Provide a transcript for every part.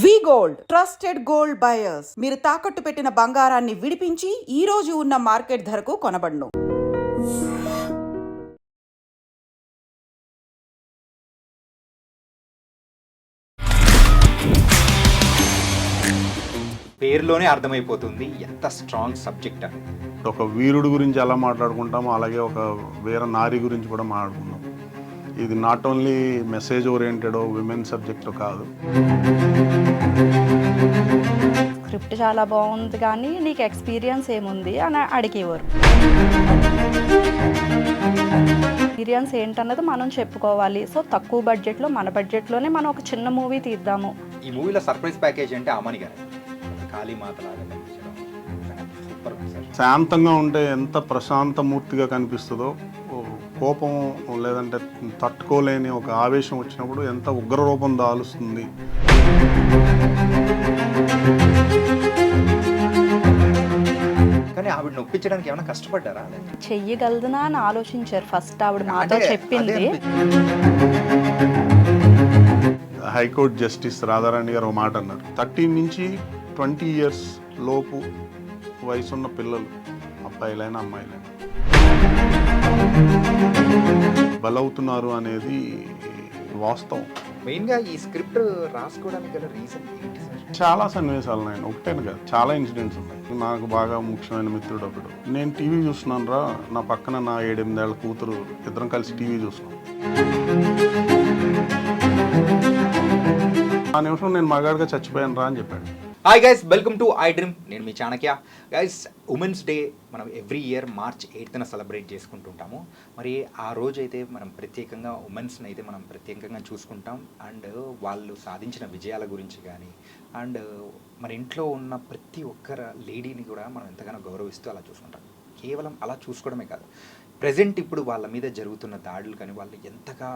వి gold trusted gold buyers. మీరు తాకట్టు పెట్టిన బంగారాన్ని విడిపించి ఈ రోజు ఉన్న మార్కెట్ ధరకు కొనబడును. పేరులోనే అర్థమైపోతుంది ఎంత స్ట్రాంగ్ సబ్జెక్ట్ అని. ఒక వీరుడు గురించి ఎలా మాట్లాడుకుంటామో అలాగే ఒక వీర నారి గురించి కూడా మాట్లాడుకుంటాం. ఇది not only message oriented women subject కాదు. స్క్రిప్ట్ చాలా బాగుంది కానీ నీకు ఎక్స్పీరియన్స్ ఏముంది అని అడిగేవారు. ఎక్స్పీరియన్స్ ఏంటన్నది మనం చెప్పుకోవాలి. సో తక్కువ బడ్జెట్లో, మన బడ్జెట్లోనే మనం ఒక చిన్న మూవీ తీద్దాము. ఈ మూవీలో సర్ప్రైజ్ ప్యాకేజ్ అంటే అమని గారు కాళీమాతలాగా కనిపించడం సూపర్ సార్. శాంతంగా ఉంటే ఎంత ప్రశాంతమూర్తిగా కనిపిస్తుందో, కోపం లేదంటే తట్టుకోలేని ఒక ఆవేశం వచ్చినప్పుడు ఎంత ఉగ్ర రూపం దాలుస్తుంది. కానీ ఆవిడ నొప్పించడానికి ఏమైనా కష్టపడ్డారా? చెయ్యగలదునా అని ఆలోచించారు ఫస్ట్. ఆవిడ మాతో చెప్పింది. హైకోర్టు జస్టిస్ రాధారాణి గారు ఒక మాట అన్నారు, 13 నుంచి 20 years లోపు వయసున్న పిల్లలు, అబ్బాయిలైనా అమ్మాయిలైనా బలవుతున్నారు అనేది వాస్తవం. మెయిన్గా ఈ స్క్రిప్ట్ రాసుకోవడానికి గల రీజన్ ఏంటి సార్? చాలా సన్నివేశాలు ఉన్నాయి, ఒకటేను కాదు, చాలా ఇన్సిడెంట్స్ ఉన్నాయి. నాకు బాగా ముఖ్యమైన మిత్రుడు ఒకడు, నేను టీవీ చూస్తున్నాను రా, నా పక్కన నా 7-8 ఏళ్ల కూతురు, ఇద్దరం కలిసి టీవీ చూస్తున్నాం. ఆ నిమిషం నేను మగాడిగా చచ్చిపోయాను రా అని చెప్పాడు. Hi guys, welcome to iDream. నేను మీ చాణక్య. గైస్, ఉమెన్స్ డే మనం every year March 8th celebrate చేసుకుంటుంటాము. మరి ఆ రోజు అయితే మనం ప్రత్యేకంగా ఉమెన్స్ని అయితే మనం ప్రత్యేకంగా చూసుకుంటాం. అండ్ వాళ్ళు సాధించిన విజయాల గురించి కానీ, అండ్ మన ఇంట్లో ఉన్న ప్రతి ఒక్కరు లేడీని కూడా మనం ఎంతగానో గౌరవిస్తూ అలా చూసుకుంటాం. కేవలం అలా చూసుకోవడమే కాదు, ప్రజెంట్ ఇప్పుడు వాళ్ళ మీద జరుగుతున్న దాడులు కానీ, వాళ్ళు ఎంతగా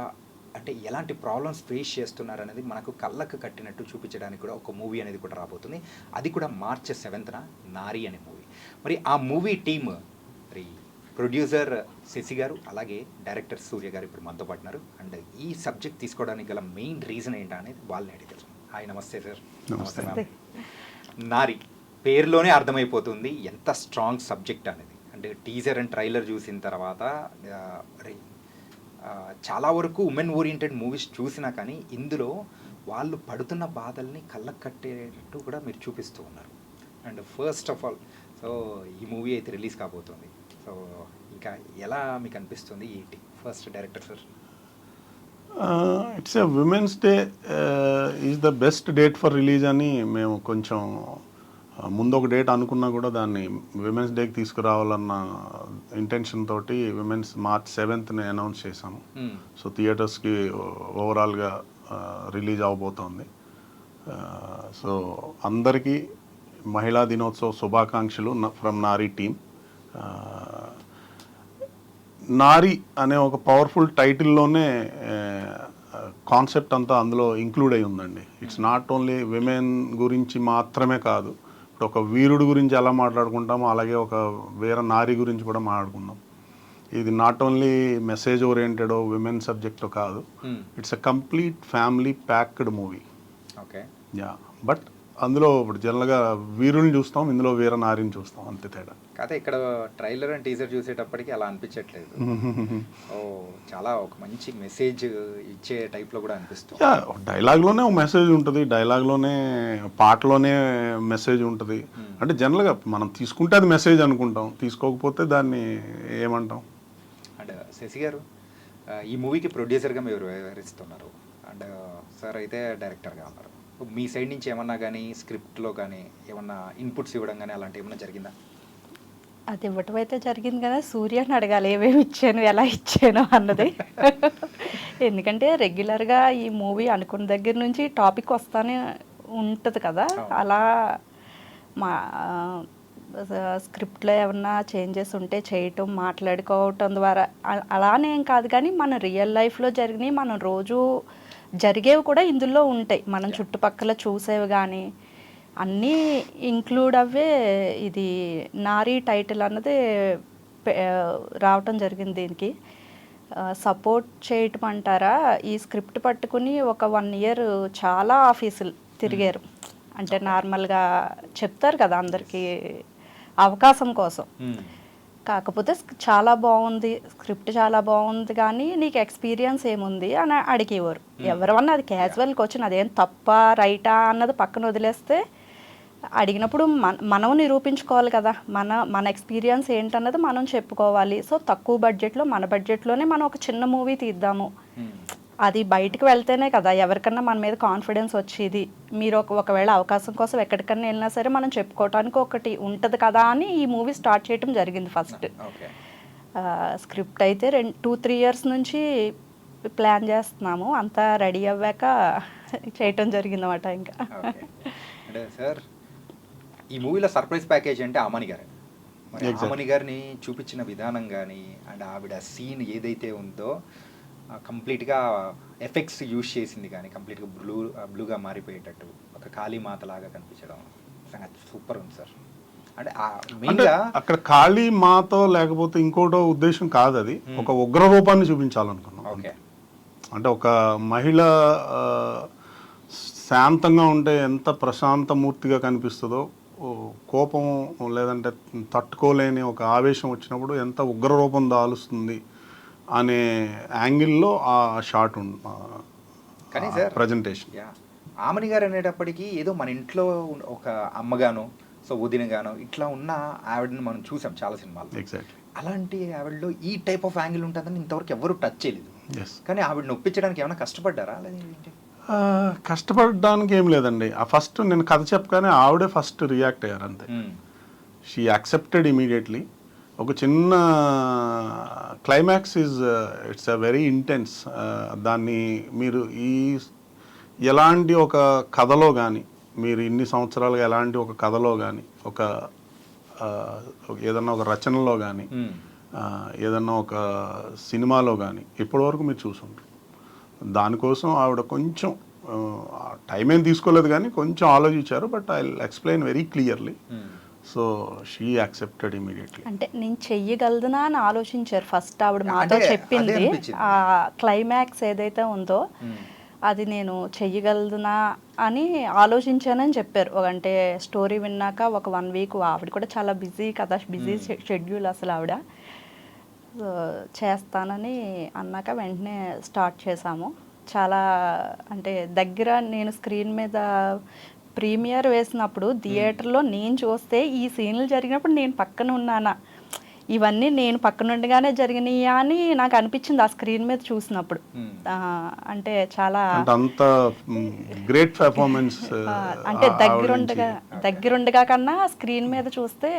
అంటే ఎలాంటి ప్రాబ్లమ్స్ ఫేస్ చేస్తున్నారు అనేది మనకు కళ్ళకు కట్టినట్టు చూపించడానికి కూడా ఒక మూవీ అనేది కూడా రాబోతుంది. అది కూడా March 7th నారీ అనే మూవీ. మరి ఆ మూవీ టీమ్, మరి ప్రొడ్యూసర్ శశి గారు, అలాగే డైరెక్టర్ సూర్య గారు ఇప్పుడు మనతో పాటున్నారు. అండ్ ఈ సబ్జెక్ట్ తీసుకోవడానికి గల మెయిన్ రీజన్ ఏంటా అనేది వాళ్ళని అడిగారు. హాయ్, నమస్తే సార్. నమస్తే మ్యామ్. నారీ పేరులోనే అర్థమైపోతుంది ఎంత స్ట్రాంగ్ సబ్జెక్ట్ అనేది. అంటే టీజర్ అండ్ ట్రైలర్ చూసిన తర్వాత చాలా వరకు ఉమెన్ ఓరియంటెడ్ మూవీస్ చూసినా కానీ ఇందులో వాళ్ళు పడుతున్న బాధల్ని కళ్ళకు కట్టేటట్టు కూడా మీరు చూపిస్తూ ఉన్నారు. And first of all, so ఈ మూవీ అయితే రిలీజ్ కాబోతుంది. సో ఇంకా ఎలా మీకు అనిపిస్తుంది? ఏంటి first director sir? It's a women's day is the best date for release అని మేము కొంచెం ముందు ఒక డేట్ అనుకున్నా కూడా దాన్ని విమెన్స్ డేకి తీసుకురావాలన్న ఇంటెన్షన్ తోటి March 7th అనౌన్స్ చేశాము. సో థియేటర్స్కి ఓవరాల్గా రిలీజ్ అవబోతోంది. సో అందరికీ మహిళా దినోత్సవ శుభాకాంక్షలు ఫ్రమ్ నారీ టీమ్. నారీ అనే ఒక పవర్ఫుల్ టైటిల్లోనే కాన్సెప్ట్ అంతా అందులో ఇంక్లూడ్ అయి ఉందండి. ఇట్స్ నాట్ ఓన్లీ విమెన్ గురించి మాత్రమే కాదు, ఒక వీరుడు గురించి ఎలా మాట్లాడుకుంటామో అలాగే ఒక వీర నారి గురించి కూడా మాట్లాడుకున్నాం. ఇది not only message oriented women subject కాదు, it's a complete family packed movie. Okay, yeah. But అందులో ఇప్పుడు జనరల్గా వీరుల్ని చూస్తాం, ఇందులో వీర నారిని చూస్తాం, అంతే తేడా. కాకపోతే ఇక్కడ ట్రైలర్ అండ్ టీజర్ చూసేటప్పటికి అలా అనిపించట్లేదు. ఓ, చాలా ఒక మంచి మెసేజ్ ఇచ్చే టైప్లో కూడా అనిపిస్తుంది. డైలాగ్లోనే ఒక మెసేజ్ ఉంటుంది, డైలాగ్లోనే పాటలోనే మెసేజ్ ఉంటుంది. అంటే జనరల్గా మనం తీసుకుంటే అది మెసేజ్ అనుకుంటాం, తీసుకోకపోతే దాన్ని ఏమంటాం. అండ్ శశి గారు, ఈ మూవీకి ప్రొడ్యూసర్గా మీరు వ్యవహరిస్తున్నారు, అండ్ సార్ అయితే డైరెక్టర్గా ఉన్నారు. మీ సైడ్ నుంచి ఏమన్నా కానీ స్క్రిప్ట్లో కానీ ఏమన్నా ఇన్పుట్స్ ఇవ్వడం కానీ అలాంటి ఏమన్నా జరిగిందా? అది ఇవ్వటం అయితే జరిగింది కదా, సూర్యని అడగాలి ఏమేమి ఇచ్చాను, ఎలా ఇచ్చాను అన్నది. ఎందుకంటే రెగ్యులర్గా ఈ మూవీ అనుకున్న దగ్గర నుంచి టాపిక్ వస్తానే ఉంటుంది కదా, అలా మా స్క్రిప్ట్లో ఏమన్నా చేంజెస్ ఉంటే చేయటం, మాట్లాడుకోవటం ద్వారా అలానేం కాదు. కానీ మన రియల్ లైఫ్లో జరిగినాయి, మనం రోజు జరిగేవి కూడా ఇందులో ఉంటాయి, మనం చుట్టుపక్కల చూసేవి కానీ అన్నీ ఇంక్లూడ్ అవ్వే ఇది నారీ టైటిల్ అన్నది రావటం జరిగింది. దీనికి సపోర్ట్ చేయటం అంటారా, ఈ స్క్రిప్ట్ పట్టుకుని ఒక 1 year చాలా ఆఫీసులు తిరిగారు. అంటే నార్మల్గా చెప్తారు కదా అందరికీ అవకాశం కోసం. కాకపోతే చాలా బాగుంది, స్క్రిప్ట్ చాలా బాగుంది, కానీ నీకు ఎక్స్పీరియన్స్ ఏముంది అని అడిగేవారు. ఎవరన్నా అది క్యాజువల్ క్వశ్చన్, అదేం తప్ప రైటా అన్నది పక్కన వదిలేస్తే అడిగినప్పుడు మనం నిరూపించుకోవాలి కదా, మన ఎక్స్పీరియన్స్ ఏంటన్నది మనం చెప్పుకోవాలి. సో తక్కువ బడ్జెట్లో, మన బడ్జెట్లోనే మనం ఒక చిన్న మూవీ తీద్దాము, అది బయటకు వెళ్తేనే కదా ఎవరికన్నా మన మీద కాన్ఫిడెన్స్ వచ్చేది. మీరు ఒకవేళ అవకాశం కోసం ఎక్కడికన్నా వెళ్ళినా సరే మనం చెప్పుకోవడానికి ఒకటి ఉంటుంది కదా అని ఈ మూవీ స్టార్ట్ చేయడం జరిగింది. ఫస్ట్ స్క్రిప్ట్ అయితే 2-3 ఇయర్స్ నుంచి ప్లాన్ చేస్తున్నాము, అంతా రెడీ అవ్వాక చేయటం జరిగింది అన్నమాట. ఇంకా అంటే సార్ ఈ మూవీలో సర్ప్రైజ్ ప్యాకేజ్ అంటే అమని గారు. మరి అమని గారిని చూపించిన విధానం కానీ అండ్ ఆవిడ సీన్ ఏదైతే ఉందో కంప్లీట్గా ఎఫెక్ట్స్ యూజ్ చేసింది కానీ కంప్లీట్గా బ్లూగా మారిపోయేటట్టు ఒక కాళీమాత లాగా కనిపించడం నిజంగా సూపర్ ఉంది సార్. అంటే మెయిన్గా అక్కడ కాళీ మాతో లేకపోతే ఇంకోటో ఉద్దేశం కాదు, అది ఒక ఉగ్ర రూపాన్ని చూపించాలనుకున్నాం. ఓకే, అంటే ఒక మహిళ శాంతంగా ఉంటే ఎంత ప్రశాంతమూర్తిగా కనిపిస్తుందో, కోపం లేదంటే తట్టుకోలేని ఒక ఆవేశం వచ్చినప్పుడు ఎంత ఉగ్ర రూపం దాలుస్తుంది అనే యాంగిల్లో ఆ షాట్ కానీ సార్ ప్రజెంటేషన్. ఆమని గారు అనేటప్పటికీ ఏదో మన ఇంట్లో ఒక అమ్మగానో సో వదినగానో ఇట్లా ఉన్న ఆవిడని మనం చూసాం చాలా సినిమాలు. ఎగ్జాక్ట్లీ అలాంటి ఆవిడలో ఈ టైప్ ఆఫ్ యాంగిల్ ఉంటుందని ఇంతవరకు ఎవరు టచ్ చేయలేదు. కానీ ఆవిడని ఒప్పించడానికి ఏమైనా కష్టపడ్డారా? లేదంటే కష్టపడడానికి ఏం లేదండి. ఆ ఫస్ట్ నేను కథ చెప్పగానే ఆవిడే ఫస్ట్ రియాక్ట్ అయ్యారు అంతే. She accepted immediately. ఒక చిన్న climax it's a very intense. దాన్ని మీరు ఎలాంటి ఒక కథలో కానీ, మీరు ఇన్ని సంవత్సరాలుగా ఎలాంటి ఒక కథలో కానీ, ఏదన్నా ఒక రచనలో కానీ, ఏదన్నా ఒక సినిమాలో కానీ ఇప్పటివరకు మీరు చూసుంటారు. దానికోసం ఆవిడ కొంచెం టైం ఏం తీసుకోలేదు కానీ కొంచెం ఆలోచించారు. But I will explain very clearly. So she accepted immediately. అంటే నేను చెయ్యగలదునా అని ఆలోచించారు ఫస్ట్ ఆవిడ మాతో చెప్పింది. ఆ క్లైమాక్స్ ఏదైతే ఉందో అది నేను చెయ్యగలదునా అని ఆలోచించానని చెప్పారు. అంటే స్టోరీ విన్నాక ఒక 1 వీక్, ఆవిడ కూడా చాలా బిజీ కదా, బిజీ షెడ్యూల్ అసలు ఆవిడ. చేస్తానని అన్నాక వెంటనే స్టార్ట్ చేశాము. చాలా అంటే దగ్గర నేను స్క్రీన్ మీద ప్రీమియర్ వేసినప్పుడు థియేటర్లో నేను చూస్తే ఈ సీన్లు జరిగినప్పుడు నేను పక్కన ఉన్నానా, ఇవన్నీ నేను పక్కనుండగానే జరిగినాయా అని నాకు అనిపించింది ఆ స్క్రీన్ మీద చూసినప్పుడు. అంటే చాలా అంత గ్రేట్ పెర్ఫార్మెన్స్. అంటే దగ్గరుండగా కన్నా స్క్రీన్ మీద చూస్తే,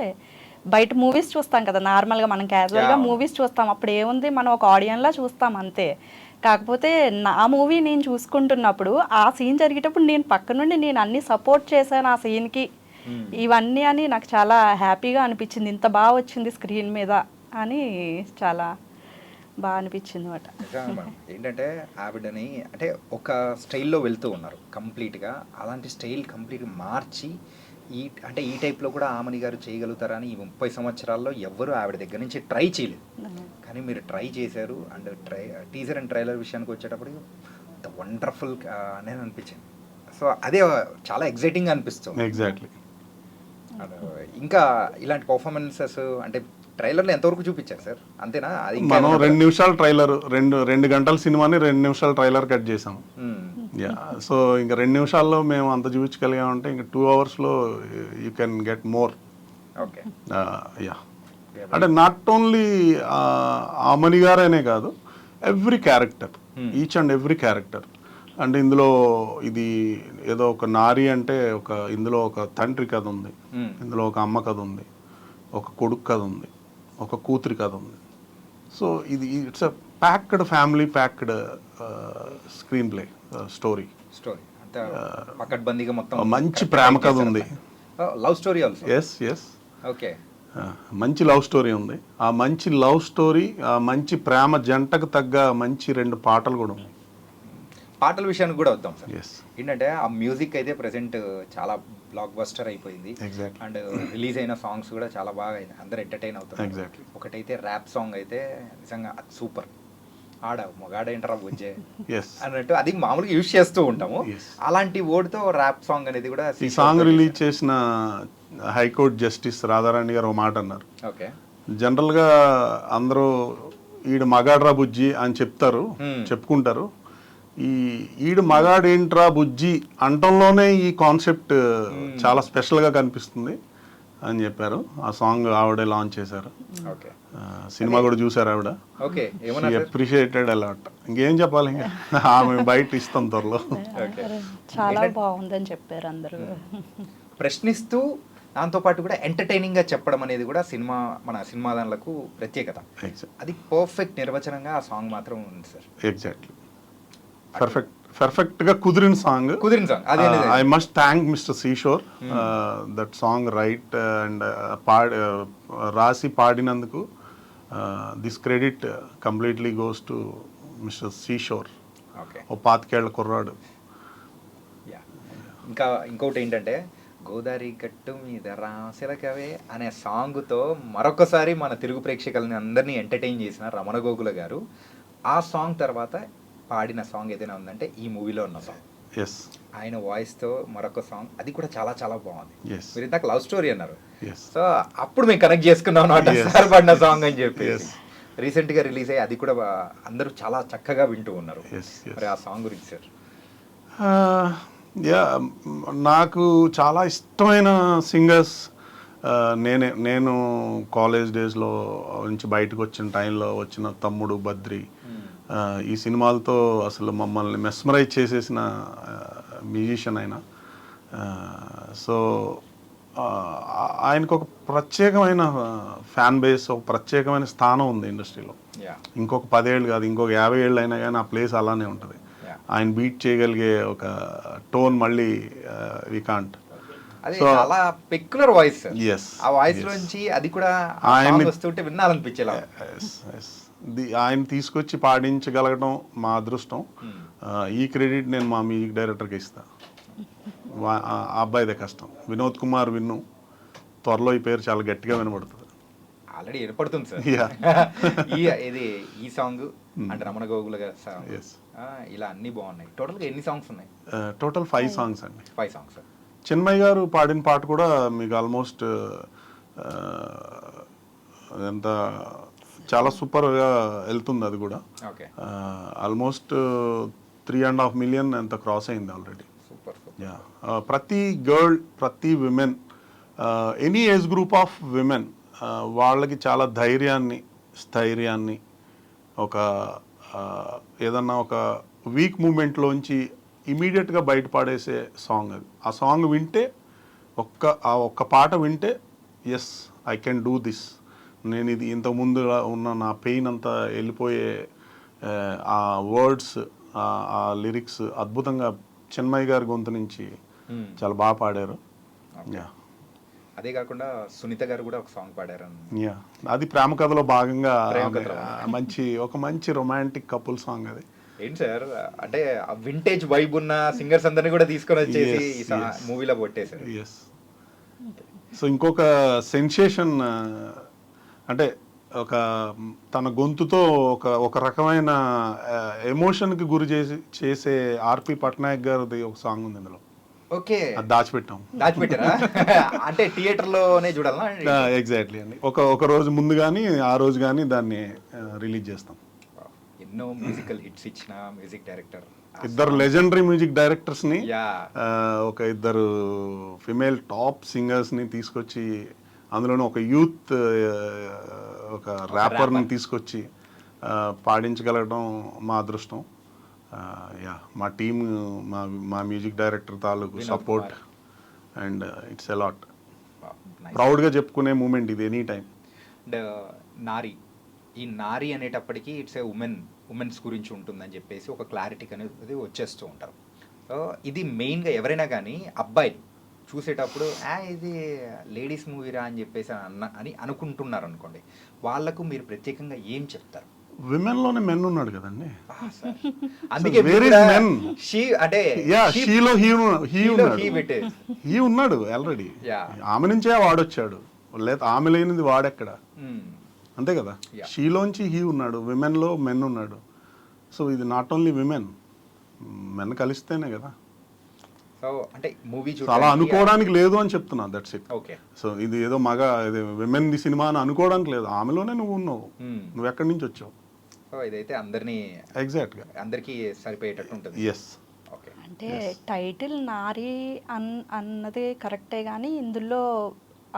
బయట మూవీస్ చూస్తాం కదా నార్మల్గా, మనం క్యాజువల్గా మూవీస్ చూస్తాం, అప్పుడు ఏముంది మనం ఒక ఆడియన్లా చూస్తాం అంతే. కాకపోతే నా మూవీ నేను చూసుకుంటున్నప్పుడు ఆ సీన్ జరిగేటప్పుడు నేను పక్క నుండి నేను అన్ని సపోర్ట్ చేశాను ఆ సీన్కి, ఇవన్నీ అని నాకు చాలా హ్యాపీగా అనిపించింది. ఇంత బాగా వచ్చింది స్క్రీన్ మీద అని చాలా బాగా అనిపించింది అన్నమాట. ఏంటంటే ఆవిడని అంటే ఒక స్టైల్లో వెళ్తూ ఉన్నారు కంప్లీట్గా, అలాంటి స్టైల్ కంప్లీట్గా మార్చి ఈ టైప్లో కూడా ఆమని గారు చేయగలుగుతారా అని ఈ 30 సంవత్సరాల్లో ఎవ్వరూ ఆవిడ దగ్గర నుంచి ట్రై చేయలేదు. కానీ మీరు ట్రై చేశారు. అండ్ టీజర్ అండ్ ట్రైలర్ విషయానికి వచ్చేటప్పుడు ద వండర్ఫుల్ అనేది అనిపించింది. సో అదే చాలా ఎగ్జైటింగ్ అనిపిస్తుంది. ఎగ్జాక్ట్లీ. ఇంకా ఇలాంటి పర్ఫార్మెన్సెస్ అంటే ట్రైలర్లో ఎంతవరకు చూపించారు సార్? అంతేనా? అది మనం 2 నిమిషాల ట్రైలర్, 2 గంటల సినిమాని 2 నిమిషాల ట్రైలర్ కట్ చేసాం. సో ఇంకా 2 నిమిషాల్లో మేము అంత చూపించగలిగామంటే ఇంకా 2 అవర్స్లో you can get more. Okay, yeah. అంటే నాట్ ఓన్లీ ఆమని గారనే కాదు, every character, each and every character. అంటే ఇందులో ఇది ఏదో ఒక నారి అంటే ఇందులో ఒక తండ్రి కథ ఉంది, ఇందులో ఒక అమ్మ కథ ఉంది, ఒక కొడుకు కథ ఉంది, ఒక కూతురి కథ ఉంది. So it's a packed family, packed screenplay story. అంటే పకడ్బందీగా మొత్తం మంచి ప్రేమ కథ ఉంది. Love story also. Yes. Okay, మంచి లవ్ స్టోరీ ఉంది. ఆ మంచి లవ్ స్టోరీ, ఆ మంచి ప్రేమ జంటకు తగ్గ మంచి 2 పాటలు కూడా ఉన్నాయి. పాటల విషయానికి కూడా వద్దాం సార్. ఎస్. ఏంటంటే ఆ మ్యూజిక్ అయితే ప్రెసెంట్ చాలా బ్లాక్ బస్టర్ అయిపోయింది. ఎగ్జాక్ట్లీ. అండ్ రిలీజ్ అయిన సాంగ్స్ కూడా చాలా బాగా అందరూ ఎంటర్టైన్ అవుతారు. ఎగ్జాక్ట్లీ. ఒకటైతే ర్యాప్ సాంగ్ అయితే నిజంగా సూపర్. మగాడేంటరా బుజ్జే ఎస్ అన్నట్టు అది మామూలుగా యూజ్ చేస్తూ ఉంటాము. Yes. అలాంటి వర్డ్తో ర్యాప్ సాంగ్ అనేది కూడా ఈ సాంగ్ రిలీజ్ చేసిన హైకోర్టు జస్టిస్ రాధారాణి గారు ఒక మాట అన్నారు. ఓకే జనరల్గా అందరూ ఈడు మగాడ్రా బుజ్జి అని చెప్తారు, చెప్పుకుంటారు. ఈడు మగాడేంట్రా బుజ్జి అంటంలోనే ఈ కాన్సెప్ట్ చాలా స్పెషల్గా కనిపిస్తుంది అని చెప్పారు. ఆ సాంగ్ ఆవిడే లాంచ్ చేశారు. ఓకే సినిమా కూడా చూసారు ఆవిడ. ఓకే ఏమన్నా అప్రిషియేటెడ్ అలాట్. ఇంకేం చెప్పాలి, ఇంకా ఆమె బయట ఇస్తాం త్వరలో. ఓకే చాలా బాగుందని చెప్పారు అందరూ. ప్రశ్నిస్తూ దాంతోపాటు కూడా ఎంటర్టైనింగ్గా చెప్పడం అనేది కూడా మన సినిమా దానిలకు ప్రత్యేకత. అది పర్ఫెక్ట్ నిర్వచనంగా ఆ సాంగ్ మాత్రం ఉంది సార్. ఎగ్జాక్ట్లీ పర్ఫెక్ట్ గా కుదిరిన సాంగ్. అదే I must thank mister Seashore that song write and రాసి పాడినందుకు. This credit completely goes to mister Seashore. Okay ఓ 25 ఏళ్ల కుర్రాడు. ఇంకొకటి ఏంటంటే గోదావరి గట్టు మీద రాసిలకవే అనే సాంగ్తో మరొకసారి మన తెలుగు ప్రేక్షకులని అందరినీ ఎంటర్టైన్ చేసిన రమణ గోగుల గారు ఆ సాంగ్ తర్వాత పాడిన సాంగ్ ఏదైనా ఉందంటే ఈ మూవీలో ఉన్న సాంగ్. ఎస్ ఆయన వాయిస్తో మరొక సాంగ్ అది కూడా చాలా చాలా బాగుంది. Yes. మీరు ఇందాక లవ్ స్టోరీ అన్నారు. Yes. సో అప్పుడు మేము కనెక్ట్ చేసుకున్నాం అన్నమాట. Yes. సార్ పడిన సాంగ్ అని చెప్పి Yes. రీసెంట్గా రిలీజ్ అయ్యి అది కూడా అందరూ చాలా చక్కగా వింటూ ఉన్నారు. Yes, yes. మరి ఆ సాంగ్ గురించి సార్. యా నాకు చాలా ఇష్టమైన సింగర్స్ నేను కాలేజ్ డేస్లో నుంచి బయటకు వచ్చిన టైంలో వచ్చిన తమ్ముడు బద్రి, ఈ సినిమాలతో అసలు మమ్మల్ని మెస్మరైజ్ చేసేసిన మ్యూజిషియన్ ఆయన. సో ఆయనకు ఒక ప్రత్యేకమైన ఫ్యాన్ బేస్, ఒక ప్రత్యేకమైన స్థానం ఉంది ఇండస్ట్రీలో. ఇంకొక 10 ఏళ్ళు కాదు, ఇంకొక 50 ఏళ్ళు అయినా కానీ ఆ ప్లేస్ అలానే ఉంటుంది. ఆయన బీట్ చేయగలిగే ఒక టోన్ మళ్ళీ వి కాంట్. అది చాలా పెక్యులర్ వాయిస్. Yes, ఆ వాయిస్ yes. లోంచి అది కూడా ఆయన వస్తుంటే వినాలనిపించేలా. ఆయన తీసుకొచ్చి పాడించగలగడం మా అదృష్టం. ఈ క్రెడిట్ నేను మా మ్యూజిక్ డైరెక్టర్కి ఇస్తా. ఆ అబ్బాయిదే కష్టం. వినోద్ కుమార్ విన్ను. త్వరలో ఈ పేరు చాలా గట్టిగా వినబడుతుంది. ఆల్రెడీ ఏర్పడుతుంది సార్. ఈ సాంగ్ అంటే రమణ గోగుల గారి సాంగ్, Yes. ఇలా అన్ని బాగున్నాయి. టోటల్గా ఎన్ని సాంగ్స్ ఉన్నాయి? టోటల్ 5 సాంగ్స్ అండి. 5 సాంగ్స్. చిన్మయ్ గారు పాడిన పాట కూడా మీకు ఆల్మోస్ట్ ఎంత చాలా సూపర్గా వెళ్తుంది. అది కూడా ఓకే ఆల్మోస్ట్ 3.5 million ఎంత క్రాస్ అయింది ఆల్రెడీ. సూపర్. యా ప్రతి గర్ల్, ప్రతి women, any age group of women వాళ్ళకి చాలా ధైర్యాన్ని, స్థైర్యాన్ని, ఒక ఏదన్నా ఒక వీక్ మూమెంట్లోంచి ఇమీడియట్గా బయటపడేసే సాంగ్ అది. ఆ సాంగ్ వింటే ఆ ఒక్క పాట వింటే yes I can do this, నేను ఇది ఇంతకుముందు ఉన్న నా పెయిన్ అంతా వెళ్ళిపోయే ఆ వర్డ్స్, ఆ లిరిక్స్ అద్భుతంగా చిన్మయ్ గారి గొంతు నుంచి చాలా బాగా పాడారు. యా అదే కాకుండా సునీత గారు కూడా ఒక సాంగ్ పాడారు. యా అది ప్రేమ కథలో భాగంగా ఒక మంచి రొమాంటిక్ కపుల్ సాంగ్ అది. ఏంటి సార్ అంటే వింటేజ్ వైబ్ ఉన్న సింగర్స్ అందరినీ కూడా తీసుకొని వచ్చేసి ఈ మూవీలో కొట్టేశారు. ఎస్. సో ఇంకొక సెన్సేషన్ అంటే తన గొంతుతో ఒక రకమైన ఎమోషన్కి గురి చేసే ఆర్పి పట్నాయక్ గారిది ఒక సాంగ్ ఉంది ఇందులో. ఓకే అది దాచిపెట్టారా అంటే థియేటర్లోనే చూడాలా? ఎగ్జాక్ట్లీ అండి. ఒక రోజు ముందు కానీ ఆ రోజు కానీ దాన్ని రిలీజ్ చేస్తాం. ఎన్నో మ్యూజికల్ హిట్స్ ఇచ్చిన మ్యూజిక్ డైరెక్టర్, 2 లెజెండరీ మ్యూజిక్ డైరెక్టర్స్ని, ఒక 2 ఫిమేల్ టాప్ సింగర్స్ని తీసుకొచ్చి, అందులోనూ ఒక యూత్ ఒక ర్యాపర్ని తీసుకొచ్చి పాడించగలగడం మా అదృష్టం. యా మా టీమ్, మా మ్యూజిక్ డైరెక్టర్ తాలూకు సపోర్ట్ అండ్ ఇట్స్ అలాట్. ప్రౌడ్గా చెప్పుకునే మూమెంట్ ఇది ఎనీ టైం. అండ్ ఈ నారి అనేటప్పటికీ ఇట్స్ ఏ ఉమెన్స్ గురించి ఉంటుందని చెప్పేసి ఒక క్లారిటీ అనేది వచ్చేస్తూ ఉంటారు. సో ఇది మెయిన్గా ఎవరైనా కానీ అబ్బాయిలు చూసేటప్పుడు ఇది లేడీస్ మూవీరా అని చెప్పేసి అని అనుకుంటున్నారు అనుకోండి, వాళ్ళకు మీరు ప్రత్యేకంగా ఏం చెప్తారు? విమెన్లోనే మెన్ ఉన్నాడు కదండి. అందుకే హీ ఉన్నాడు ఆల్రెడీ. ఆమె నుంచే వాడొచ్చాడు, లేదా ఆమె లేనిది వాడెక్కడ, అంతే కదా. షీలోంచి హీ ఉన్నాడు, విమెన్లో మెన్ ఉన్నాడు. సో ఇది నాట్ ఓన్లీ విమెన్, మెన్ కలిస్తేనే కదా. సో అంటే మూవీ సో అలా అనుకోవడానికి లేదు అని చెప్తున్నా, దట్స్ ఇట్. ఓకే. సో ఇది ఏదో ఇది విమెన్ ది సినిమా అని అనుకోవడానికి లేదు, ఆమెలోనే నువ్వు ఉన్నావు, నువ్వు ఎక్కడి నుంచి వచ్చావు. సో ఇదైతే అందరినీ ఎగ్జాక్ట్గా అందరికీ సరిపోయేటట్టు ఉంటుంది. ఎస్. ఓకే. అంటే టైటిల్ నారి అన్నది కరెక్టే, కానీ ఇందులో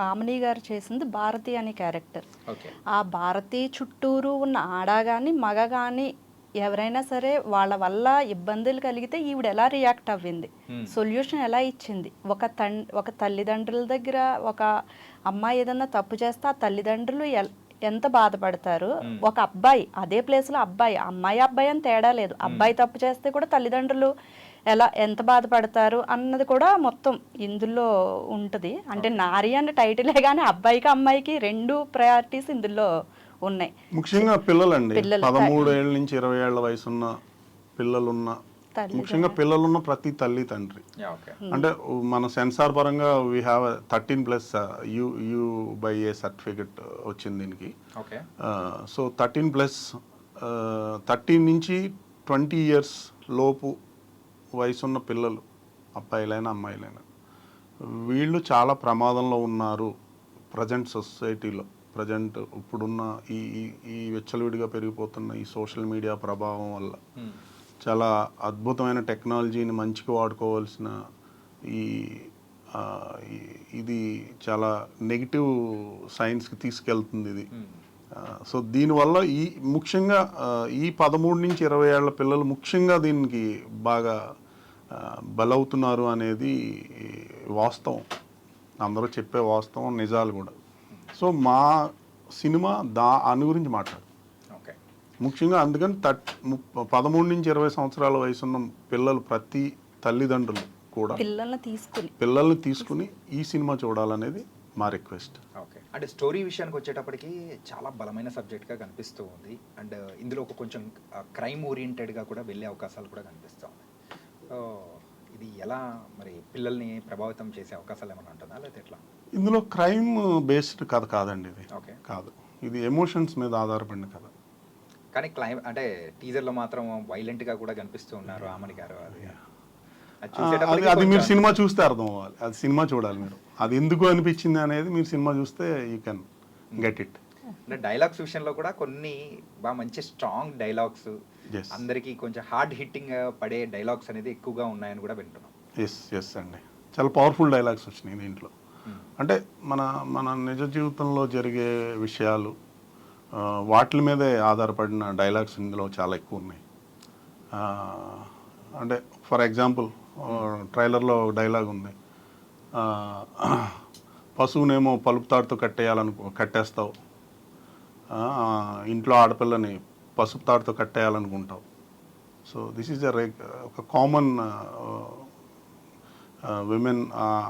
ఆమని గారు చేసింది భారతి అనే క్యారెక్టర్. ఓకే. ఆ భారతి చుట్టూరు ఉన్న ఆడ కానీ మగ కానీ ఎవరైనా సరే వాళ్ళ వల్ల ఇబ్బందులు కలిగితే ఈవిడ ఎలా రియాక్ట్ అవ్వింది, సొల్యూషన్ ఎలా ఇచ్చింది. ఒక తల్లిదండ్రుల దగ్గర ఒక అమ్మాయి ఏదన్నా తప్పు చేస్తే ఆ తల్లిదండ్రులు ఎంత బాధపడతారు. ఒక అబ్బాయి అదే ప్లేస్లో అమ్మాయి అబ్బాయి అని తేడా లేదు, అబ్బాయి తప్పు చేస్తే కూడా తల్లిదండ్రులు ఎంత బాధపడతారు అన్నది కూడా మొత్తం ఇందులో ఉంటుంది. అంటే నారి అనే టైటిలే కానీ అబ్బాయికి అమ్మాయికి రెండు ప్రయారిటీస్ ఇందులో ఉన్నాయి. ముఖ్యంగా పిల్లలండి, 13 ఏళ్ళ నుంచి 20 ఏళ్ల వయసున్న పిల్లలున్న, ముఖ్యంగా పిల్లలున్న ప్రతి తల్లి తండ్రి. అంటే మన సెన్సార్ పరంగా వీ హ్యావ్ 13+ U/A సర్టిఫికెట్ వచ్చింది దీనికి. సో 13+, 13 నుంచి 20 ఇయర్స్ లోపు వయసున్న పిల్లలు, అబ్బాయిలైనా అమ్మాయిలైనా, వీళ్ళు చాలా ప్రమాదంలో ఉన్నారు ప్రజెంట్ సొసైటీలో. ప్రజెంట్ ఇప్పుడున్న ఈ విచ్చలవిడిగా పెరిగిపోతున్న ఈ సోషల్ మీడియా ప్రభావం వల్ల చాలా అద్భుతమైన టెక్నాలజీని మంచిగా వాడుకోవాల్సిన ఇది చాలా నెగిటివ్ సైన్స్కి తీసుకెళ్తుంది ఇది. సో దీనివల్ల ముఖ్యంగా ఈ 13 నుంచి 20 ఏళ్ల పిల్లలు ముఖ్యంగా దీనికి బాగా బలవుతున్నారు అనేది వాస్తవం, అందరూ చెప్పే వాస్తవం, నిజాలు కూడా. సో మా సినిమా దాని గురించి మాట్లాడు ముఖ్యంగా. అందుకని 13 నుంచి 20 సంవత్సరాల వయసున్న పిల్లలు, ప్రతి తల్లిదండ్రులు కూడా పిల్లల్ని తీసుకుని ఈ సినిమా చూడాలనేది మా రిక్వెస్ట్. ఓకే. అంటే స్టోరీ విషయానికి వచ్చేటప్పటికి చాలా బలమైన సబ్జెక్ట్గా కనిపిస్తూ ఉంది. అండ్ ఇందులో ఒక కొంచెం క్రైమ్ ఓరియంటెడ్గా కూడా వెళ్ళే అవకాశాలు కూడా కనిపిస్తూ ఉన్నాయి. ఇది ఎలా మరి పిల్లల్ని ప్రభావితం చేసే అవకాశాలు ఏమైనా ఉంటుందా, లేదా ఎట్లా? ఇందులో క్రైమ్ బేస్డ్ కథ కాదండి ఇది. ఓకే. కాదు, ఇది ఎమోషన్స్ మీద ఆధారపడిన కథ. కానీ అంటే టీజర్లో మాత్రం వైలెంట్గా కూడా కనిపిస్తూ ఉన్నారు ఆమని గారు. అది మీరు సినిమా చూస్తే అర్థం అవ్వాలి, అది సినిమా చూడాలి మీరు, అది ఎందుకు అనిపించింది అనేది మీరు సినిమా చూస్తే యూ కెన్ గెట్ ఇట్. అంటే డైలాగ్స్ విషయంలో కూడా కొన్ని బాగా మంచి స్ట్రాంగ్ డైలాగ్స్, అందరికి కొంచెం హార్డ్ హిట్టింగ్ పడే డైలాగ్స్ అనేది ఎక్కువగా ఉన్నాయని కూడా వింటున్నాం. ఎస్ అండి, చాలా పవర్ఫుల్ డైలాగ్స్ వచ్చినాయి దీంట్లో. అంటే మన నిజ జీవితంలో జరిగే విషయాలు, వాటి మీదే ఆధారపడిన డైలాగ్స్ ఇందులో చాలా ఎక్కువ ఉన్నాయి. అంటే ఫర్ ఎగ్జాంపుల్ ట్రైలర్లో డైలాగ్ ఉంది, పశువునేమో పలుపు తాడుతో కట్టేస్తావు, ఇంట్లో ఆడపిల్లని పసుపు తాడుతో కట్టేయాలనుకుంటావు. సో దిస్ ఈజ్ ఒక కామన్ విమెన్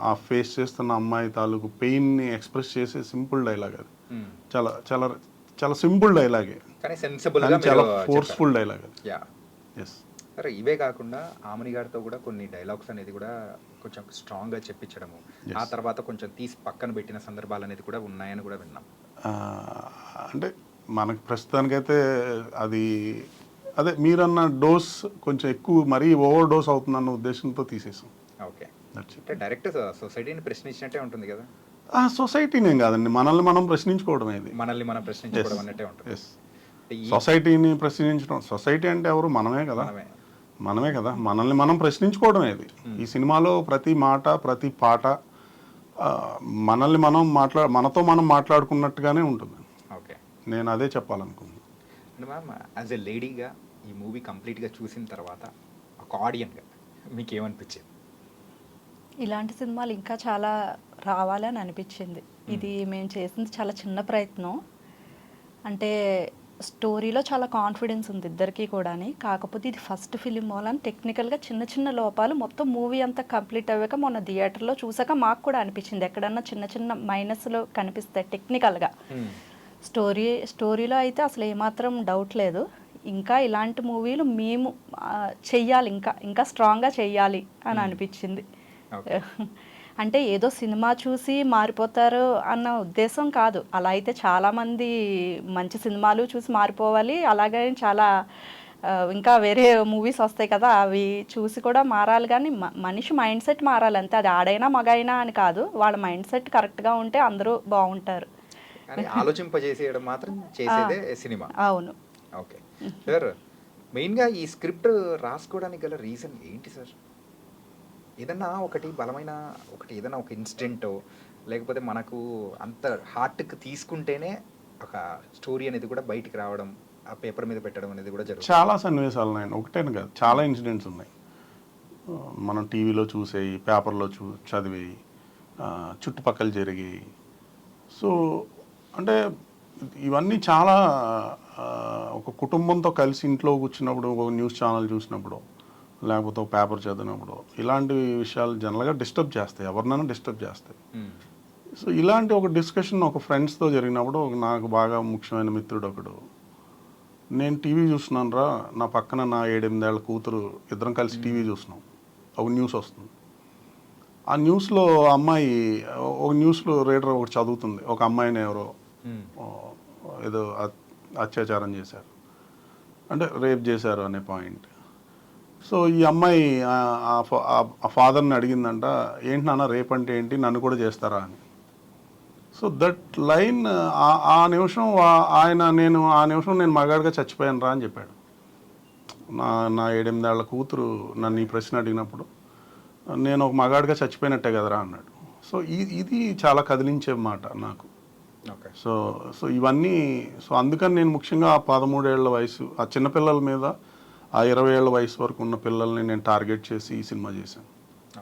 ఆ ఫేస్ చేస్తున్న అమ్మాయి తాలూకు పెయిన్ని ఎక్స్ప్రెస్ చేసే సింపుల్ డైలాగ్ అది. చాలా చాలా చాలా సింపుల్ డైలాగే, చాలా ఫోర్స్ఫుల్ డైలాగ్ అది. ఎస్. సరే, ఇవే కాకుండా ఆమని గారితో కూడా కొన్ని డైలాగ్స్ అనేది కూడా కొంచెం స్ట్రాంగ్గా చెప్పించడము, ఆ తర్వాత కొంచెం తీసి పక్కన పెట్టిన సందర్భాలు అనేది కూడా ఉన్నాయని కూడా విన్నాం. అంటే మనకు ప్రస్తుతానికైతే అదే మీరన్న డోస్ కొంచెం ఎక్కువ, మరీ ఓవర్ డోస్ అవుతుందన్న ఉద్దేశంతో తీసేసాం. ఓకే. అంటే డైరెక్ట్ సొసైటీని ప్రశ్నించినట్టే ఉంటుంది కదా. సొసైటీనేం కాదండి, మనల్ని మనం ప్రశ్నించుకోవడం, ఇది మనల్ని మనం ప్రశ్నించుకోవడం అన్నట్టే ఉంటుంది. సొసైటీని ప్రశ్నించడం, సొసైటీ అంటే ఎవరు? మనమే కదా, మనల్ని మనం ప్రశ్నించుకోవడం ఇది. ఈ సినిమాలో ప్రతి మాట, ప్రతి పాట మనల్ని మనతో మనం మాట్లాడుకున్నట్టుగానే ఉంటుంది. ఓకే. నేను అదే చెప్పాలనుకున్నాను. అంటే మ్యామ్, యాజ్ ఎ లేడీగా ఈ మూవీ కంప్లీట్గా చూసిన తర్వాత ఒక ఆడియన్గా మీకు ఏమనిపించింది? ఇలాంటి సినిమాలు ఇంకా చాలా రావాలని అనిపించింది. ఇది మేము చేసింది చాలా చిన్న ప్రయత్నం. అంటే స్టోరీలో చాలా కాన్ఫిడెన్స్ ఉంది ఇద్దరికీ కూడా, కాకపోతే ఇది ఫస్ట్ ఫిలిం వల్ల టెక్నికల్గా చిన్న చిన్న లోపాలు, మొత్తం మూవీ అంతా కంప్లీట్ అవ్వాక మొన్న థియేటర్లో చూసాక మాకు కూడా అనిపించింది ఎక్కడన్నా చిన్న చిన్న మైనస్లు కనిపిస్తాయి టెక్నికల్గా. స్టోరీలో అయితే అసలు ఏమాత్రం డౌట్ లేదు. ఇంకా ఇలాంటి మూవీలు మేము చెయ్యాలి, ఇంకా స్ట్రాంగ్గా చెయ్యాలి అని అనిపించింది. అంటే ఏదో సినిమా చూసి మారిపోతారు అన్న ఉద్దేశం కాదు. అలా అయితే చాలామంది మంచి సినిమాలు చూసి మారిపోవాలి, అలాగే చాలా ఇంకా వేరే మూవీస్ వస్తాయి కదా, అవి చూసి కూడా మారాలి. కానీ మనిషి మైండ్ సెట్ మారాలి అంతే. అది ఆడైనా మగైనా అని కాదు, వాళ్ళ మైండ్ సెట్ కరెక్ట్గా ఉంటే అందరూ బాగుంటారు. కానీ ఆలోచింపజేసేయడం మాత్రం చేసేదే సినిమా. అవును. ఓకే సార్, మెయిన్గా ఈ స్క్రిప్ట్ రాసుకోవడానికి గల రీజన్ ఏంటి సార్? ఏదన్నా ఒకటి బలమైన ఏదైనా ఒక ఇన్సిడెంట్, లేకపోతే మనకు అంత హార్ట్కి తీసుకుంటేనే ఒక స్టోరీ అనేది కూడా బయటికి రావడం, ఆ పేపర్ మీద పెట్టడం అనేది కూడా జరుగుతుంది. చాలా సన్నివేశాలు ఉన్నాయి, ఒకటేను కాదు, చాలా ఇన్సిడెంట్స్ ఉన్నాయి. మనం టీవీలో చూసేవి, పేపర్లో చదివేవి, చుట్టుపక్కల జరిగేవి. సో అంటే ఇవన్నీ చాలా ఒక కుటుంబంతో కలిసి ఇంట్లో కూర్చున్నప్పుడు, ఒక న్యూస్ ఛానల్ చూసినప్పుడు, లేకపోతే ఒక పేపర్ చదివినప్పుడు ఇలాంటి విషయాలు జనరల్గా డిస్టర్బ్ చేస్తాయి, ఎవరినైనా డిస్టర్బ్ చేస్తాయి. సో ఇలాంటి ఒక డిస్కషన్ ఒక ఫ్రెండ్స్తో జరిగినప్పుడు నాకు బాగా ముఖ్యమైన మిత్రుడు ఒకడు, నేను టీవీ చూస్తున్నాను రా, నా పక్కన నా 7-8 ఏళ్ల కూతురు, ఇద్దరం కలిసి టీవీ చూస్తున్నాం, ఒక న్యూస్ వస్తుంది. ఆ న్యూస్లో అమ్మాయి, ఒక న్యూస్లో రీడర్ ఒకటి చదువుతుంది, ఒక అమ్మాయిని ఎవరో ఏదో అత్యాచారం చేశారు, అంటే రేప్ చేశారు అనే పాయింట్. సో ఈ అమ్మాయి ఆ ఫాదర్ని అడిగిందంట, ఏంటి నాన్న రేప్ అంటే ఏంటి, నన్ను కూడా చేస్తారా అని. సో దట్ లైన్, ఆ నిమిషం నేను మగాడిగా చచ్చిపోయాను రా అని చెప్పాడు. నా 7-8 ఏళ్ల కూతురు నన్ను ఈ ప్రశ్న అడిగినప్పుడు నేను ఒక మగాడిగా చచ్చిపోయినట్టే కదరా అన్నాడు. సో ఇది చాలా కదిలించే మాట నాకు. ఓకే. సో ఇవన్నీ, సో అందుకని నేను ముఖ్యంగా ఆ 13 ఏళ్ల వయసు, ఆ చిన్నపిల్లల మీద, ఆ 20 ఏళ్ల వయసు వరకు ఉన్న పిల్లల్ని నేను టార్గెట్ చేసి ఈ సినిమా చేశాను.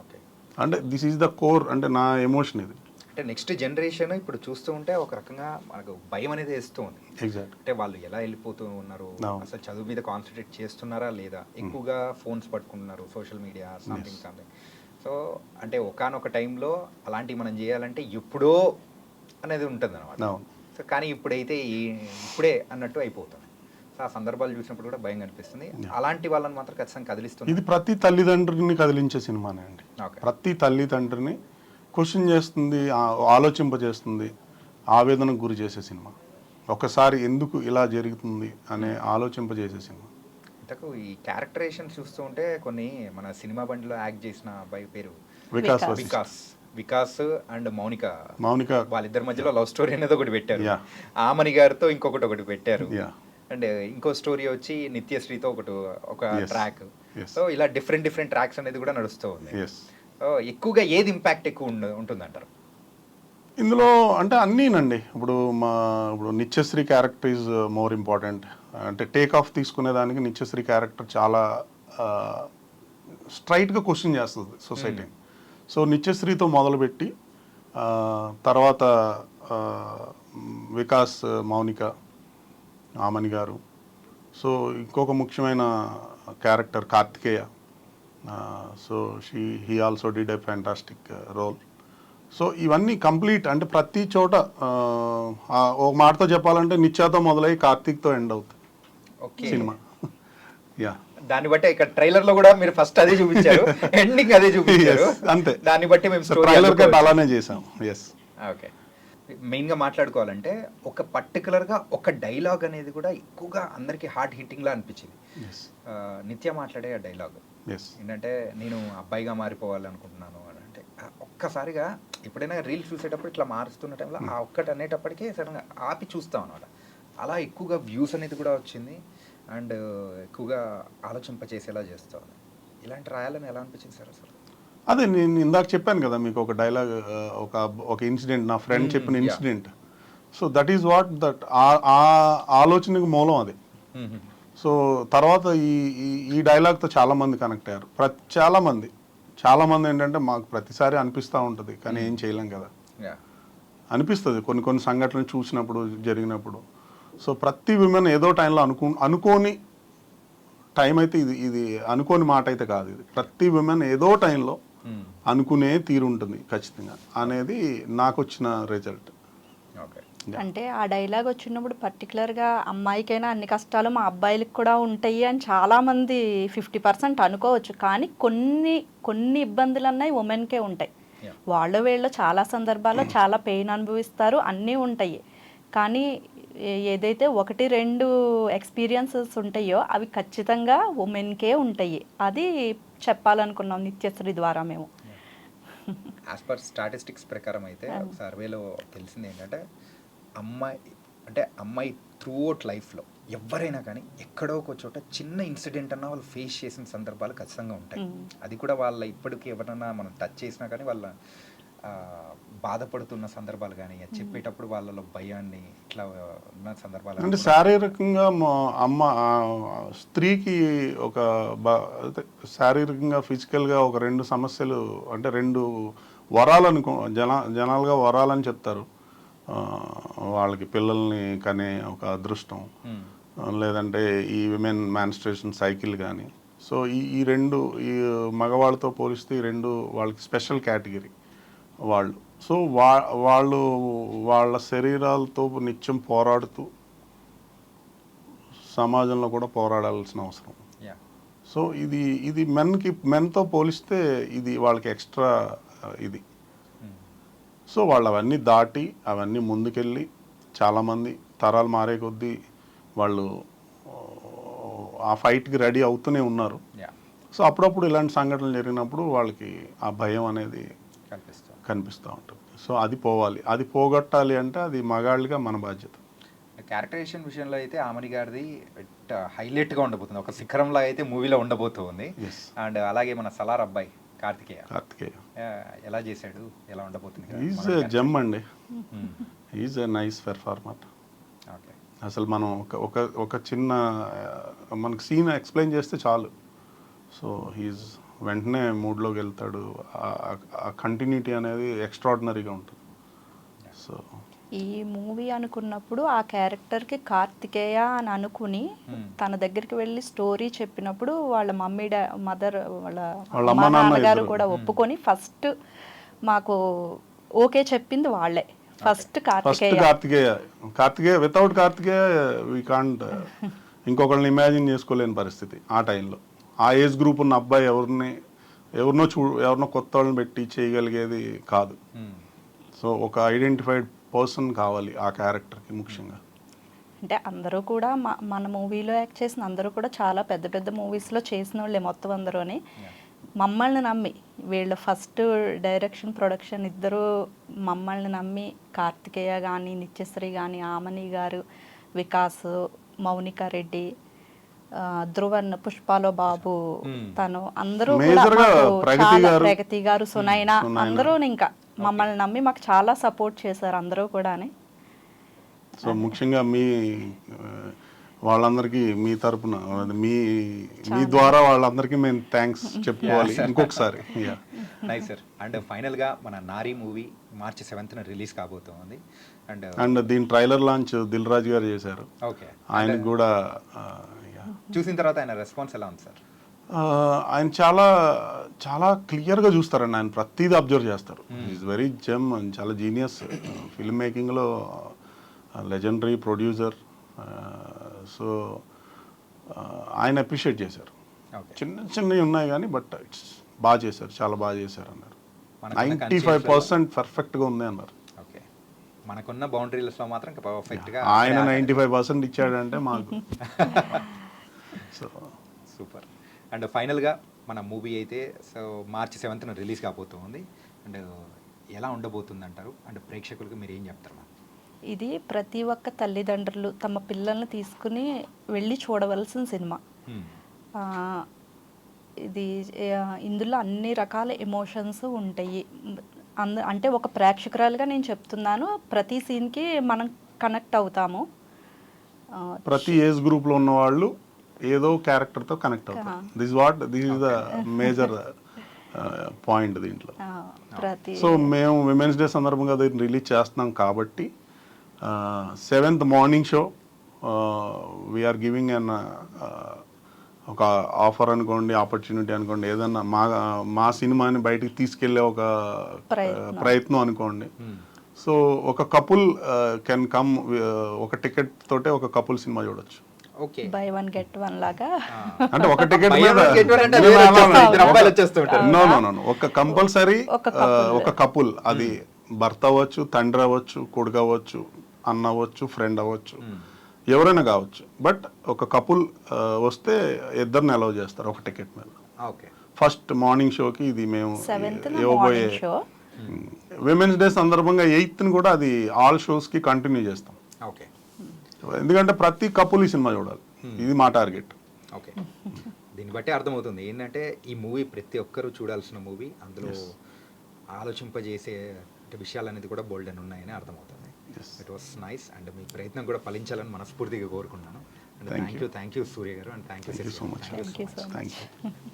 ఓకే. అంటే దిస్ ఈజ్ ద కోర్, అంటే నా ఎమోషన్ ఇది. అంటే నెక్స్ట్ జనరేషన్ ఇప్పుడు చూస్తూ ఉంటే ఒక రకంగా మనకు భయం అనేది వేస్తూ ఉంది. ఎగ్జాక్ట్. అంటే వాళ్ళు ఎలా వెళ్ళిపోతూ ఉన్నారు, అసలు చదువు మీద కాన్సన్ట్రేట్ చేస్తున్నారా లేదా, ఎక్కువగా ఫోన్స్ పట్టుకుంటున్నారు, సోషల్ మీడియా, సంథింగ్. సో అంటే ఒకానొక టైంలో అలాంటివి మనం చేయాలంటే ఎప్పుడో అనేది ఉంటుంది అనమాట. సో కానీ ఇప్పుడే అన్నట్టు అయిపోతుంది. సో ఆ సందర్భాలు చూసినప్పుడు కూడా భయం అనిపిస్తుంది. అలాంటి వాళ్ళని మాత్రం ఖచ్చితంగా కదిలిస్తుంది. ఇది ప్రతి తల్లిదండ్రుని కదిలించే సినిమానే అండి. ఓకే. ప్రతి తల్లిదండ్రిని క్వశ్చన్ చేస్తుంది, ఆలోచింపజేస్తుంది, ఆవేదనకు గురి చేసే సినిమా. ఒకసారి ఎందుకు ఇలా జరుగుతుంది అనే ఆలోచింపజేసే సినిమా. ఇంతకు ఈ క్యారెక్టరేషన్ చూస్తూ ఉంటే కొన్ని మన సినిమా బండిలో యాక్ట్ చేసిన అబ్బాయి పేరు వికాస్ అండ్ మౌనిక వాళ్ళిద్దరి మధ్యలో లవ్ స్టోరీ అనేది ఒకటి పెట్టారు. ఆమని గారితో ఒకటి పెట్టారు. అండ్ ఇంకో స్టోరీ వచ్చి నిత్యశ్రీతో ఒక ట్రాక్. సో ఇలా డిఫరెంట్ ట్రాక్స్ అనేది కూడా నడుస్తూ ఉంది. ఎక్కువగా ఏది ఇంపాక్ట్ ఎక్కువ ఉంటుందంటారు ఇందులో? అంటే అన్నీనండి. ఇప్పుడు Nithyasree character is more important. అంటే టేక్ ఆఫ్ తీసుకునేదానికి నిత్యశ్రీ క్యారెక్టర్ చాలా స్ట్రైట్గా క్వశ్చన్ చేస్తుంది సొసైటీని. సో నిత్యశ్రీతో మొదలుపెట్టి తర్వాత వికాస్, మౌనిక, ఆమని గారు, సో ఇంకొక ముఖ్యమైన character Kartikeya. So he also did a fantastic role. So ఇవన్నీ కంప్లీట్, అంటే ప్రతి చోట ఒక మాటతో చెప్పాలంటే నిత్యాతో మొదలై కార్తీక్తో ఎండ్ అవుతుంది సినిమా. యా, దాన్ని బట్టి ఇక్కడ ట్రైలర్ లో కూడా మీరు ఫస్ట్ అదే చూపించారు, ఎండింగ్ అదే చూపించారు. అంతే, దాన్ని బట్టి మేము ట్రైలర్ కట్ అలానే చేసాం. ఎస్. ఓకే. మెయిన్గా మాట్లాడుకోవాలంటే ఒక పర్టికులర్గా ఒక డైలాగ్ అనేది కూడా ఎక్కువగా అందరికీ హార్ట్ హిట్టింగ్లా అనిపించింది. నిత్య మాట్లాడే ఆ డైలాగ్ ఏంటంటే, నేను అబ్బాయిగా మారిపోవాలనుకుంటున్నాను అని. అంటే ఒక్కసారిగా ఎప్పుడైనా రీల్స్ చూసేటప్పుడు ఇట్లా మారుస్తున్న టైంలో ఆ ఒక్కటి అనేటప్పటికీ సడన్గా ఆపి చూస్తాం అనమాట. అలా ఎక్కువగా వ్యూస్ అనేది కూడా వచ్చింది అండ్ ఎక్కువగా ఆలోచింపచేసేలా చేస్తా ఉంది. ఇలాంటి రాయాలని ఎలా అనిపించింది సార్ అసలు? అదే నేను ఇందాక చెప్పాను కదా మీకు, ఒక డైలాగ్, ఒక ఇన్సిడెంట్, నా ఫ్రెండ్ చెప్పిన incident. So that is what that ఆ ఆలోచనకు మూలం అది. సో తర్వాత ఈ డైలాగ్తో చాలామంది కనెక్ట్ అయ్యారు. చాలామంది ఏంటంటే, మాకు ప్రతిసారి అనిపిస్తూ ఉంటుంది కానీ ఏం చేయలేం కదా అనిపిస్తుంది కొన్ని సంఘటనలు చూసినప్పుడు, జరిగినప్పుడు. సో ప్రతి విమెన్ ఏదో టైంలో అనుకోని టైం అయితే ఇది అనుకోని మాట అయితే కాదు. ఇది ప్రతి విమెన్ ఏదో టైంలో అనుకునే తీరు ఉంటుంది ఖచ్చితంగా అనేది నాకు వచ్చిన రిజల్ట్. అంటే ఆ డైలాగ్ వచ్చినప్పుడు పర్టికులర్గా అమ్మాయికైనా అన్ని కష్టాలు మా అబ్బాయిలకు కూడా ఉంటాయి అని చాలామంది 50% అనుకోవచ్చు. కానీ కొన్ని ఇబ్బందులు అన్నాయి ఉమెన్కే ఉంటాయి. వీళ్ళు చాలా సందర్భాల్లో చాలా పెయిన్ అనుభవిస్తారు, అన్నీ ఉంటాయి. కానీ ఏదైతే 1-2 ఎక్స్పీరియన్సెస్ ఉంటాయో అవి ఖచ్చితంగా ఉమెన్కే ఉంటాయి. అది చెప్పాలనుకున్నాం నిత్యశ్రీ ద్వారా మేము. యాజ్ పర్ స్టాటిస్టిక్స్ ప్రకారం అయితే ఒక సర్వేలో తెలిసింది ఏంటంటే అమ్మాయి త్రూ అవుట్ లైఫ్లో ఎవరైనా కానీ ఎక్కడో ఒక చోట చిన్న ఇన్సిడెంట్ అన్నా వాళ్ళు ఫేస్ చేసిన సందర్భాలు ఖచ్చితంగా ఉంటాయి. అది కూడా వాళ్ళ ఇప్పటికీ ఎవరైనా మనం టచ్ చేసినా కానీ వాళ్ళ బాధపడుతున్న సందర్భాలు కానీ చెప్పేటప్పుడు వాళ్ళలో భయాన్ని ఇట్లా ఉన్న సందర్భాలు అంటే శారీరకంగా స్త్రీకి ఒక శారీరకంగా ఫిజికల్గా ఒక 2 సమస్యలు అంటే 2 వరాలు జనాలుగా వరాలని చెప్తారు. వాళ్ళకి పిల్లల్ని కనే ఒక అదృష్టం, లేదంటే ఈ విమెన్ మాన్స్ట్రేషన్ సైకిల్ కానీ. సో ఈ 2 ఈ మగవాళ్ళతో పోలిస్తే ఈ 2 వాళ్ళకి స్పెషల్ కేటగిరీ వాళ్ళు. సో వాళ్ళు వాళ్ళ శరీరాలతో నిత్యం పోరాడుతూ సమాజంలో కూడా పోరాడాల్సిన అవసరం. సో ఇది మెన్తో పోలిస్తే ఇది వాళ్ళకి ఎక్స్ట్రా ఇది. సో వాళ్ళు అవన్నీ దాటి అవన్నీ ముందుకెళ్ళి చాలామంది తరాలు మారే కొద్దీ వాళ్ళు ఆ ఫైట్కి రెడీ అవుతూనే ఉన్నారు. సో అప్పుడప్పుడు ఇలాంటి సంఘటనలు జరిగినప్పుడు వాళ్ళకి ఆ భయం అనేది కనిపిస్తూ ఉంటుంది. సో అది పోవాలి, అది పోగొట్టాలి అంటే అది మగాళ్ళుగా మన బాధ్యత. క్యారెక్టరైజేషన్ విషయంలో అయితే ఆమని గారిది హైలైట్గా ఉండబోతుంది, ఒక శిఖరంలో అయితే మూవీలో ఉండబోతుంది. అండ్ అలాగే మన సలార్ అబ్బాయి కార్తికేయ ఎలా చేశాడు, ఎలా ఉండబోతుంది? ఈజ్ ఎ జెమ్ అండి, ఈజ్ ఎ నైస్ పెర్ఫార్మర్. అసలు మనం ఒక చిన్న మనకు సీన్ ఎక్స్ప్లెయిన్ చేస్తే చాలు, సో హీజ్ వెంటనే మూడ్లోకి వెళ్తాడు. ఆ కంటిన్యూటీ అనేది ఎక్స్ట్రాడినరీగా ఉంటుంది. సో ఈ మూవీ అనుకున్నప్పుడు ఆ క్యారెక్టర్కి కార్తికేయ అని అనుకుని తన దగ్గరికి వెళ్ళి స్టోరీ చెప్పినప్పుడు వాళ్ళ మదర్ వాళ్ళ అమ్మ నాన్నగారు కూడా ఒప్పుకొని ఫస్ట్ మాకు ఓకే చెప్పింది వాళ్ళే. First Kartikeya without Kartikeya we can't ఇంకొకరిని ఇమాజిన్ చేసుకోలేని పరిస్థితి ఆ టైంలో. ఆ ఏజ్ గ్రూప్ ఉన్న అబ్బాయి ఎవరినో కొత్త వాళ్ళని పెట్టి చేయగలిగేది కాదు. సో ఒక ఐడెంటిఫైడ్ పర్సన్ కావాలి ఆ క్యారెక్టర్కి ముఖ్యంగా. అంటే అందరూ కూడా మన మూవీలో యాక్ట్ చేసిన అందరూ కూడా చాలా పెద్ద పెద్ద మూవీస్లో చేసిన వాళ్ళే మొత్తం అందరూని. మమ్మల్ని నమ్మి వీళ్ళ ఫస్ట్ డైరెక్షన్ ప్రొడక్షన్ ఇద్దరు మమ్మల్ని నమ్మి కార్తికేయ కానీ నిత్యశ్రీ కానీ ఆమని గారు వికాస్ మౌనిక రెడ్డి ధ్రువన్ పుష్పాలో బాబు తను అందరూ ప్రగతి గారు సునైనా అందరూ ఇంకా మమ్మల్ని నమ్మి మాకు చాలా సపోర్ట్ చేశారు అందరూ కూడా. సో ముఖ్యంగా వాళ్ళందరికీ మీ తరపున మీ ద్వారా వాళ్ళందరికీ మేము థ్యాంక్స్ చెప్పుకోవాలి ఇంకొకసారి. Nice sir. అండ్ ఫైనల్గా మన నారీ మూవీ మార్చి 7th రిలీజ్ కాబోతోంది. అండ్ దీని ట్రైలర్ లాంచ్ దిల్ రాజు గారు చేశారు. ఓకే, ఆయనకు కూడా చూసిన తర్వాత ఆయన రెస్పాన్స్ ఎలా ఉంది సార్? ఆయన చాలా చాలా క్లియర్గా చూస్తారండి. ఆయన ప్రతిదీ అబ్జర్వ్ చేస్తారు. ఈజ్ వెరీ జెమ్, చాలా జీనియస్ ఫిల్మ్ మేకింగ్లో, లెజెండరీ ప్రొడ్యూసర్. సో ఆయన అప్రిషియేట్ చేశారు. చిన్నవి ఉన్నాయి కానీ బట్ ఇట్స్ బాగా చేశారు, చాలా బాగా చేశారు అన్నారు. 95% పర్ఫెక్ట్గా ఉంది అన్నారు. ఓకే, మనకున్న బౌండరీస్లో మాత్రం పర్ఫెక్ట్గా ఆయన 95% ఇచ్చాడంటే మాకు. So super. అండ్ ఫైనల్గా మన మూవీ అయితే సో మార్చి 7th రిలీజ్ కాబోతుంది. అండ్ ఎలా ఉండబోతుంది అంటారు? అండ్ ప్రేక్షకులకు మీరు ఏం చెప్తారు? ఇది ప్రతి ఒక్క తల్లిదండ్రులు తమ పిల్లల్ని తీసుకుని వెళ్ళి చూడవలసిన సినిమా. ఇది ఇందులో అన్ని రకాల ఎమోషన్స్ ఉంటాయి. అంటే ఒక ప్రేక్షకురాలుగా నేను చెప్తున్నాను, ప్రతి సీన్కి మనం కనెక్ట్ అవుతాము. ప్రతి ఏజ్ గ్రూప్లో ఉన్న వాళ్ళు ఏదో క్యారెక్టర్తో కనెక్ట్ అవుతారు. This is the major point దీంట్లో. సో మేము విమెన్స్ డే సందర్భంగా దీన్ని రిలీజ్ చేస్తున్నాం కాబట్టి 7th morning show we are giving an ఒక ఆఫర్ అనుకోండి, ఆపర్చునిటీ అనుకోండి, ఏదన్నా మా సినిమాని బయటికి తీసుకెళ్లే ఒక ప్రయత్నం అనుకోండి. సో ఒక కపుల్ కెన్ కమ్, ఒక టికెట్ తోటే ఒక కపుల్ సినిమా చూడొచ్చు. బై వన్ గెట్ వన్ లాగా. అంటే ఒక టికెట్ ఒక కంపల్సరీ ఒక కపుల్, అది భర్త అవ్వచ్చు, తండ్రి అవ్వచ్చు, కొడుకు అవ్వచ్చు, అన్న అవ్వచ్చు, ఫ్రెండ్ అవ్వచ్చు, ఎవరైనా కావచ్చు. బట్ ఒక కపుల్ వస్తే ఇద్దరిని అలౌ చేస్తారు ఒక టికెట్ మీద. ఓకే. ఫస్ట్ మార్నింగ్ షోకి ఇది మేము 7th ఇవ్వబోయే మార్నింగ్ షో. విమెన్స్ డే సందర్భంగా 8th కూడా అది ఆల్ షోస్కి కంటిన్యూ చేస్తాం. ఓకే. ఎందుకంటే ప్రతి కపుల్ ఈ సినిమా చూడాలి, ఇది మా టార్గెట్. ఓకే. దీన్ని బట్టి అర్థమవుతుంది ఏంటంటే ఈ మూవీ ప్రతి ఒక్కరూ చూడాల్సిన మూవీ, అందులో ఆలోచింపజేసే విషయాలు అనేది కూడా బోల్డ్ అని ఉన్నాయని అర్థమవుతుంది. ఇట్ వాస్ నైస్ అండ్ మీ ప్రయత్నం కూడా ఫలించాలని మనస్ఫూర్తిగా కోరుకున్నాను. అండ్ థ్యాంక్ యూ సూర్య గారు, and thank you so much. Thank you so much. Thank you.